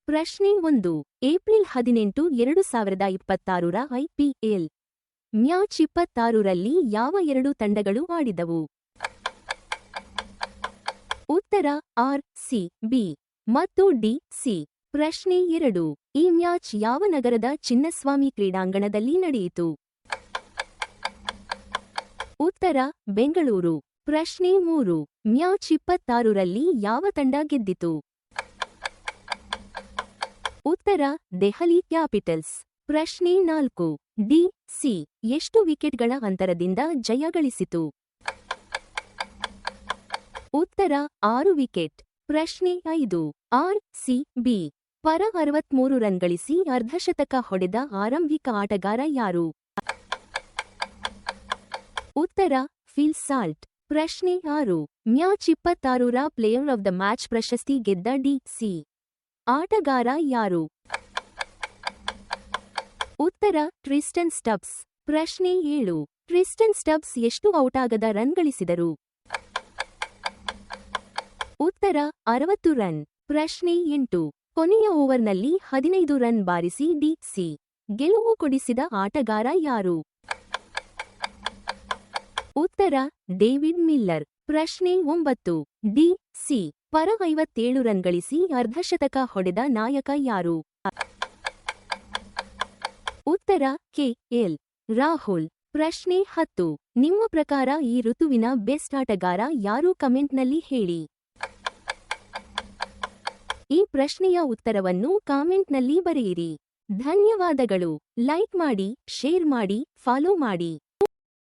ಪ್ರಶ್ನೆ 1. April 18, 2026ರ IPL match 26ರಲ್ಲಿ ಯಾವ ಎರಡು ತಂಡಗಳು ಆಡಿದವು? ಉತ್ತರ ಆರ್ ಸಿ ಬಿ ಮತ್ತು ಡಿ ಸಿ. ಪ್ರಶ್ನೆ 2. ಈ ಮ್ಯಾಚ್ ಯಾವ ನಗರದ ಚಿನ್ನಸ್ವಾಮಿ ಕ್ರೀಡಾಂಗಣದಲ್ಲಿ ನಡೆಯಿತು? ಉತ್ತರ ಬೆಂಗಳೂರು. ಪ್ರಶ್ನೆ 3. ಮ್ಯಾಚ್ 26ರಲ್ಲಿ ಯಾವ ತಂಡ ಗೆದ್ದಿತು? ಉತ್ತರ ದೆಹಲಿ ಕ್ಯಾಪಿಟಲ್ಸ್. ಪ್ರಶ್ನೆ 4. ಡಿ ಸಿ ಎಷ್ಟು ವಿಕೆಟ್ಗಳ ಅಂತರದಿಂದ ಜಯ ಗಳಿಸಿತು? ಉತ್ತರ 6 ವಿಕೆಟ್. ಪ್ರಶ್ನೆ 5. ಆರ್ ಸಿ ಬಿ ಪರ 63 ರನ್ ಗಳಿಸಿ ಅರ್ಧಶತಕ ಹೊಡೆದ ಆರಂಭಿಕ ಆಟಗಾರ ಯಾರು? ಉತ್ತರ ಫಿಲ್ ಸಾಲ್ಟ್. ಪ್ರಶ್ನೆ 6. ಮ್ಯಾಚ್ 26ರ ಪ್ಲೇಯರ್ ಆಫ್ ದ ಮ್ಯಾಚ್ ಪ್ರಶಸ್ತಿ ಗೆದ್ದ ಡಿ ಸಿ ಆಟಗಾರ ಯಾರು? ಉತ್ತರ ಟ್ರಿಸ್ಟನ್ ಸ್ಟಬ್ಸ್. ಪ್ರಶ್ನೆ 7. ಟ್ರಿಸ್ಟನ್ ಸ್ಟಬ್ಸ್ ಎಷ್ಟು ಔಟಾಗದ ರನ್ ಗಳಿಸಿದರು? ಉತ್ತರ 60 ರನ್. ಪ್ರಶ್ನೆ 8. ಕೊನೆಯ ಓವರ್ನಲ್ಲಿ 15 ರನ್ ಬಾರಿಸಿ ಡಿ ಸಿ ಗೆಲುವು ಕೊಡಿಸಿದ ಆಟಗಾರ ಯಾರು? ಉತ್ತರ ಡೇವಿಡ್ ಮಿಲ್ಲರ್. ಪ್ರಶ್ನೆ 9. ಡಿ ಸಿ ಪರ 57 ರನ್ ಗಳಿಸಿ ಅರ್ಧಶತಕ ಹೊಡೆದ ನಾಯಕ ಯಾರು? ಉತ್ತರ ಕೆ ಎಲ್ ರಾಹುಲ್. ಪ್ರಶ್ನೆ 10. ನಿಮ್ಮ ಪ್ರಕಾರ ಈ ಋತುವಿನ ಬೆಸ್ಟ್ ಆಟಗಾರ ಯಾರು? ಕಮೆಂಟ್ನಲ್ಲಿ ಹೇಳಿ. ಈ ಪ್ರಶ್ನೆಯ ಉತ್ತರವನ್ನು ಕಾಮೆಂಟ್ನಲ್ಲಿ ಬರೆಯಿರಿ. ಧನ್ಯವಾದಗಳು. ಲೈಕ್ ಮಾಡಿ, ಶೇರ್ ಮಾಡಿ, ಫಾಲೋ ಮಾಡಿ.